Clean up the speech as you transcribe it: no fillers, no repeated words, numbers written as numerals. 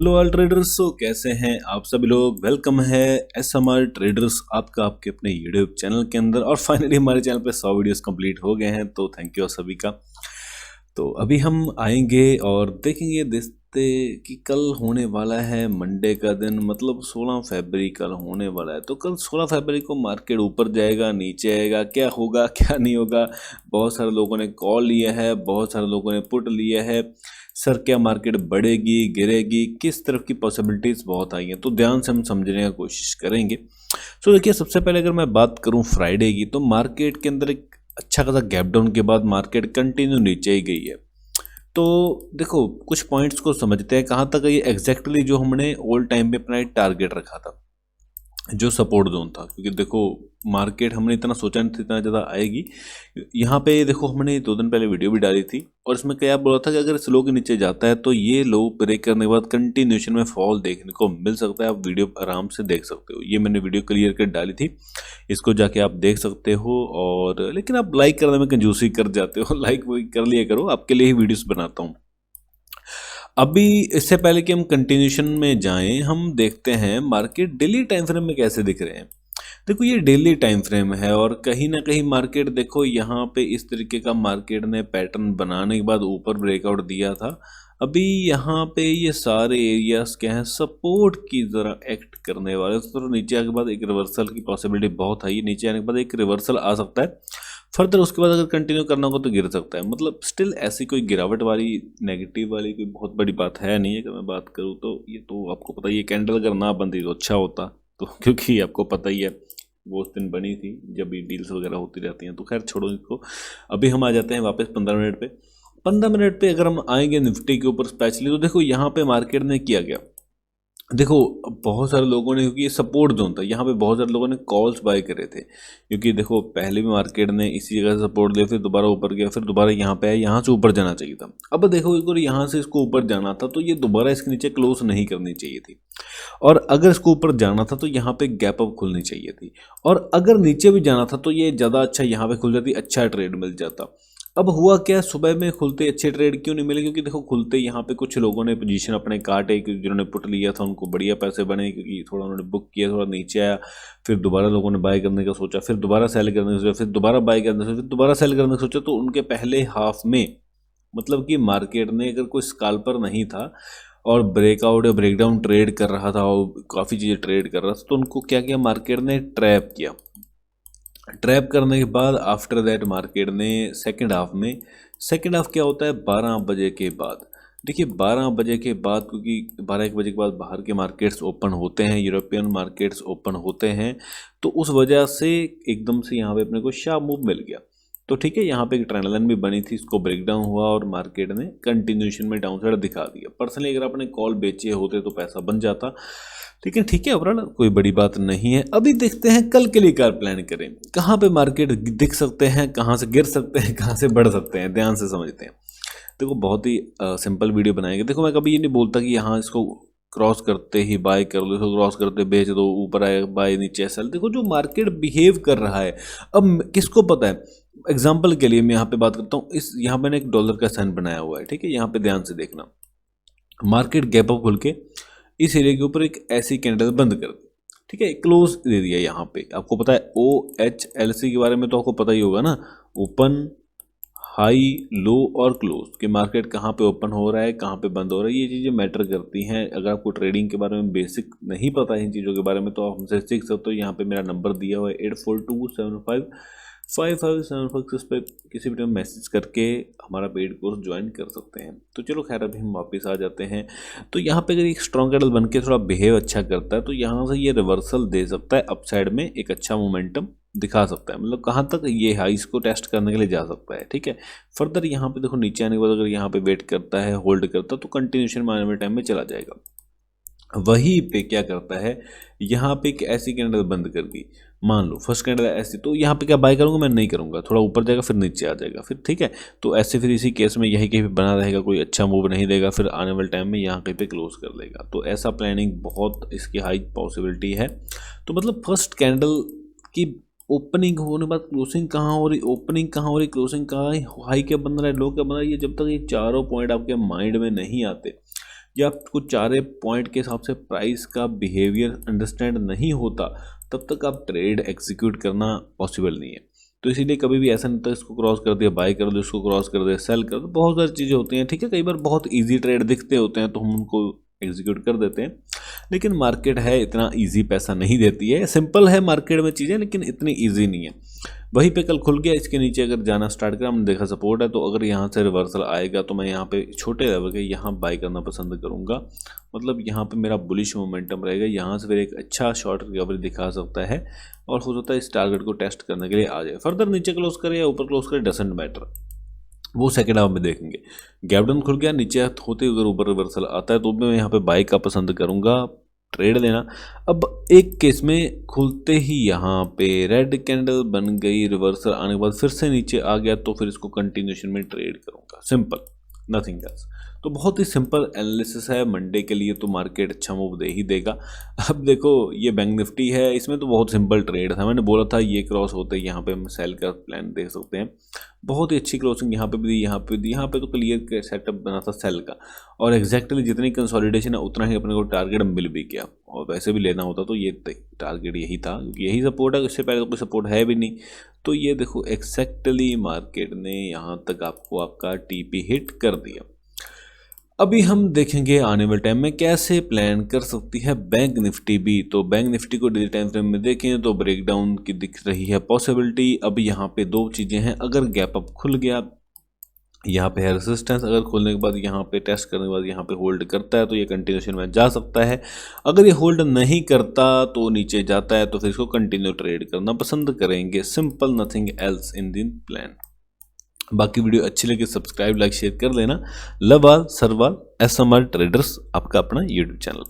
Hello all traders. कैसे हैं आप सभी लोग। वेलकम है एसएमआर ट्रेडर्स आपका आपके अपने यूट्यूब चैनल के अंदर। और फाइनली हमारे चैनल पे 100 वीडियोस कंप्लीट हो गए हैं, तो थैंक यू सभी का। तो अभी हम आएंगे और देखेंगे देखते कि कल होने वाला है मंडे का दिन, मतलब 16 फरवरी कल होने वाला है। तो कल 16 फरवरी को मार्केट ऊपर जाएगा नीचे आएगा, क्या होगा क्या नहीं होगा। बहुत सारे लोगों ने कॉल लिया है, बहुत सारे लोगों ने पुट लिया है। सर क्या मार्केट बढ़ेगी गिरेगी, किस तरफ की पॉसिबिलिटीज़ बहुत आई हैं, तो ध्यान से हम समझने की कोशिश करेंगे। सो देखिए, सबसे पहले अगर मैं बात करूं फ्राइडे की, तो मार्केट के अंदर एक अच्छा खासा गैप डाउन के बाद मार्केट कंटिन्यू नीचे ही गई है। तो देखो, कुछ पॉइंट्स को समझते हैं कहाँ तक ये एग्जैक्टली जो हमने ऑल टाइम पे अपना एक टारगेट रखा था, जो सपोर्ट जोन था। क्योंकि देखो, मार्केट हमने इतना सोचा नहीं था इतना ज़्यादा आएगी। यहाँ पे देखो, हमने 2 दिन पहले वीडियो भी डाली थी और इसमें क्या बोला था कि अगर स्लो के नीचे जाता है तो ये लो ब्रेक करने के बाद कंटिन्यूशन में फॉल देखने को मिल सकता है। आप वीडियो आराम से देख सकते हो, ये मैंने वीडियो क्लियर कर डाली थी, इसको जाके आप देख सकते हो। और लेकिन आप लाइक करने में कंजूसी कर जाते हो लाइक वो कर लिया करो, आपके लिए ही वीडियोस बनाता हूँ। अभी इससे पहले कि हम कंटिन्यूशन में जाएं, हम देखते हैं मार्केट डेली टाइम फ्रेम में कैसे दिख रहे हैं। देखो, ये डेली टाइम फ्रेम है और कहीं ना कहीं मार्केट देखो यहाँ पे इस तरीके का मार्केट ने पैटर्न बनाने के बाद ऊपर ब्रेकआउट दिया था। अभी यहाँ पे ये सारे एरियाज क्या हैं, सपोर्ट की तरह एक्ट करने वाले। तो नीचे आने के बाद एक रिवर्सल की पॉसिबिलिटी बहुत है, नीचे आने के बाद एक रिवर्सल आ सकता है। फर्दर उसके बाद अगर कंटिन्यू करना होगा तो गिर सकता है। मतलब स्टिल ऐसी कोई गिरावट वाली नेगेटिव वाली कोई बहुत बड़ी बात है नहीं है। अगर मैं बात करूँ तो ये तो आपको पता ही है, कैंडल अगर ना बनती तो अच्छा होता। तो क्योंकि आपको पता ही है वो उस दिन बनी थी जब भी डील्स वगैरह होती रहती हैं। तो खैर छोड़ो इसको। अभी हम आ जाते हैं वापस 15 मिनट पे। 15 मिनट पे अगर हम आएंगे निफ्टी के ऊपर स्पेशली, तो देखो यहाँ पे मार्केट ने किया गया। देखो, बहुत सारे लोगों ने, क्योंकि ये सपोर्ट जोन था, यहाँ पे बहुत सारे लोगों ने कॉल्स बाय करे थे। क्योंकि देखो, पहले भी मार्केट ने इसी जगह से सपोर्ट दिया, फिर दोबारा ऊपर गया, फिर दोबारा यहाँ पे आया, यहाँ से ऊपर जाना चाहिए था। अब देखो, एक बार यहाँ से इसको ऊपर जाना था तो ये दोबारा इसके नीचे क्लोज नहीं करनी चाहिए थी। और अगर इसको ऊपर जाना था तो यहाँ पे गैप अप खुलनी चाहिए थी। और अगर नीचे भी जाना था तो ये ज़्यादा अच्छा यहाँ पे खुल जाती, अच्छा ट्रेड मिल जाता। अब हुआ क्या, सुबह में खुलते अच्छे ट्रेड क्यों नहीं मिले? क्योंकि देखो, खुलते यहाँ पे कुछ लोगों ने पोजीशन अपने काटे, क्योंकि जिन्होंने पुट लिया था उनको बढ़िया पैसे बने, क्योंकि थोड़ा उन्होंने बुक किया, थोड़ा नीचे आया, फिर दोबारा लोगों ने बाय करने का सोचा, फिर दोबारा सेल करने का सोचा, फिर दोबारा बाय करने का सोचा, फिर दोबारा सेल करने का सोचा। तो उनके पहले हाफ में, मतलब कि मार्केट ने अगर कोई स्काल्पर नहीं था और ब्रेकआउट या ब्रेकडाउन ट्रेड कर रहा था और काफ़ी चीज़ें ट्रेड कर रहा था, तो उनको क्या किया, मार्केट ने ट्रैप किया। ट्रैप करने के बाद आफ्टर दैट मार्केट ने सेकेंड हाफ क्या होता है, 12 बजे के बाद। देखिए, 12 बजे के बाद, क्योंकि 12-1 बजे के बाद बाहर के मार्केट्स ओपन होते हैं, यूरोपियन मार्केट्स ओपन होते हैं, तो उस वजह से एकदम से यहाँ पे अपने को शार्प मूव मिल गया। तो ठीक है, यहाँ पे एक ट्रेंड लाइन भी बनी थी, इसको ब्रेकडाउन हुआ और मार्केट ने कंटिन्यूशन में डाउन साइड दिखा दिया। पर्सनली अगर आपने कॉल बेचे होते तो पैसा बन जाता, लेकिन ठीक है, ओवरऑल कोई बड़ी बात नहीं है। अभी देखते हैं कल के लिए क्या प्लान करें, कहाँ पे मार्केट दिख सकते हैं, कहाँ से गिर सकते हैं, कहाँ से बढ़ सकते हैं, ध्यान से समझते हैं। देखो, बहुत ही सिंपल वीडियो बनाएंगे। देखो, मैं कभी ये नहीं बोलता कि यहाँ इसको क्रॉस करते ही बाय कर लो, इसको क्रॉस करते बेच दो, ऊपर आए बाय, नीचे सेल। देखो, जो मार्केट बिहेव कर रहा है, अब किसको पता है। एग्जाम्पल के लिए मैं यहाँ पे बात करता हूँ, इस यहाँ मैंने एक डॉलर का साइन बनाया हुआ है, ठीक है। यहाँ पे ध्यान से देखना, मार्केट गैप अप खुल के इस एरिया के ऊपर एक ऐसी कैंडल बंद कर दी, ठीक है, क्लोज दे दिया। यहाँ पे आपको पता है OHLC के बारे में तो आपको पता ही होगा ना, ओपन, हाई, लो और क्लोज के मार्केट कहाँ पे ओपन हो रहा है, कहाँ पे बंद हो रहा है, ये चीज़ें मैटर करती हैं। अगर आपको ट्रेडिंग के बारे में बेसिक नहीं पता है इन चीज़ों के बारे में, तो आप हमसे सीख सकते हो। यहाँ पे मेरा नंबर दिया हुआ है 8427555756। इस पर किसी भी टाइम मैसेज करके हमारा पेड कोर्स ज्वाइन कर सकते हैं। तो चलो खैर, अभी हम वापस आ जाते हैं। तो यहाँ पे अगर एक स्ट्रॉन्ग कैंडल बन के थोड़ा बिहेव अच्छा करता है, तो यहाँ से ये रिवर्सल दे सकता है, अपसाइड में एक अच्छा मोमेंटम दिखा सकता है। मतलब कहाँ तक, ये हाइस को टेस्ट करने के लिए जा सकता है, ठीक है। फर्दर यहाँ पे देखो, नीचे आने के बाद अगर यहाँ पे वेट करता है, होल्ड करता है, तो कंटिन्यूशन में आने वाले टाइम में चला जाएगा। वहीं पे क्या करता है, यहाँ पे एक ऐसी कैंडल बंद कर दी, मान लो फर्स्ट कैंडल ऐसी, तो यहाँ पे क्या बाय करूँगा, मैं नहीं करूँगा, थोड़ा ऊपर जाएगा फिर नीचे आ जाएगा, फिर ठीक है। तो ऐसे फिर इसी केस में यही कहीं पे बना रहेगा, कोई अच्छा मूव नहीं देगा, फिर आने वाले टाइम में यहाँ कहीं पे क्लोज कर लेगा। तो ऐसा प्लानिंग बहुत इसकी हाई पॉसिबिलिटी है। तो मतलब फर्स्ट कैंडल की ओपनिंग होने बाद क्लोजिंग कहाँ हो रही, ओपनिंग कहाँ हो रही, क्लोजिंग कहाँ है, हाई क्या बन रहा है, लो क्या बन रहा है, ये जब तक ये चारों पॉइंट आपके माइंड में नहीं आते, या आपको चारे पॉइंट के हिसाब से प्राइस का बिहेवियर अंडरस्टैंड नहीं होता, तब तक आप ट्रेड एग्जीक्यूट करना पॉसिबल नहीं है। तो इसीलिए कभी भी ऐसा नहीं होता इसको क्रॉस कर दिया बाय कर दो, इसको क्रॉस कर दिया सेल कर दो, बहुत सारी चीज़ें होती हैं, ठीक है। कई बार बहुत इजी ट्रेड दिखते होते हैं तो हम उनको एग्जीक्यूट कर देते हैं, लेकिन मार्केट है इतना इजी पैसा नहीं देती है। सिंपल है मार्केट में चीज़ें, लेकिन इतनी इजी नहीं है। वहीं पे कल खुल गया, इसके नीचे अगर जाना स्टार्ट करा, हमने देखा सपोर्ट है, तो अगर यहाँ से रिवर्सल आएगा तो मैं यहाँ पे छोटे लेवल के यहाँ बाय करना पसंद करूँगा। मतलब यहाँ पे मेरा बुलिश मोमेंटम रहेगा, यहाँ से फिर एक अच्छा शॉर्ट रिकवरी दिखा सकता है और हो सकता है इस टारगेट को टेस्ट करने के लिए आ जाए। फर्दर नीचे क्लोज करे या ऊपर क्लोज करे डजेंट मैटर, वो सेकेंड हाफ में देखेंगे। गैप डाउन खुल गया, नीचे होते अगर ऊपर रिवर्सल आता है तो मैं यहाँ पे बाय का पसंद करूँगा, ट्रेड लेना। अब एक केस में खुलते ही यहाँ पे रेड कैंडल बन गई, रिवर्सल आने के बाद फिर से नीचे आ गया, तो फिर इसको कंटिन्यूशन में ट्रेड करूँगा, सिंपल, नथिंग एल्स। तो बहुत ही सिंपल एनालिसिस है, मंडे के लिए तो मार्केट अच्छा मूव दे ही देगा। अब देखो ये बैंक निफ्टी है, इसमें तो बहुत सिंपल ट्रेड था, मैंने बोला था ये क्रॉस होते ही यहाँ पे हम सेल का प्लान देख सकते हैं। बहुत ही अच्छी क्रॉसिंग यहाँ पे भी दी, यहाँ पे दी, यहाँ पे तो क्लियर सेटअप बना था सेल का, और एग्जैक्टली जितनी कंसोलिडेशन है उतना ही अपने को टारगेट मिल भी गया। और वैसे भी लेना होता तो ये टारगेट यही था, क्योंकि यही सपोर्ट है, इससे पहले तो कोई सपोर्ट है भी नहीं। तो ये देखो एग्जैक्टली मार्केट ने यहाँ तक आपको आपका टीपी हिट कर दिया। अभी हम देखेंगे आने वाले टाइम में कैसे प्लान कर सकती है बैंक निफ्टी भी। तो बैंक निफ्टी को डेली टाइम फ्रेम में देखें तो ब्रेकडाउन की दिख रही है पॉसिबिलिटी। अब यहाँ पे दो चीज़ें हैं, अगर गैप अप खुल गया, यहाँ पे है रेजिस्टेंस, अगर खोलने के बाद यहाँ पे टेस्ट करने के बाद यहाँ पे होल्ड करता है तो ये कंटिन्यूशन में जा सकता है। अगर ये होल्ड नहीं करता तो नीचे जाता है तो फिर इसको कंटिन्यू ट्रेड करना पसंद करेंगे, सिंपल, नथिंग एल्स इन दिन प्लान। बाकी वीडियो अच्छी लगे सब्सक्राइब लाइक शेयर कर लेना। लव ऑल सर्वाल एसएमआर ट्रेडर्स, आपका अपना यूट्यूब चैनल।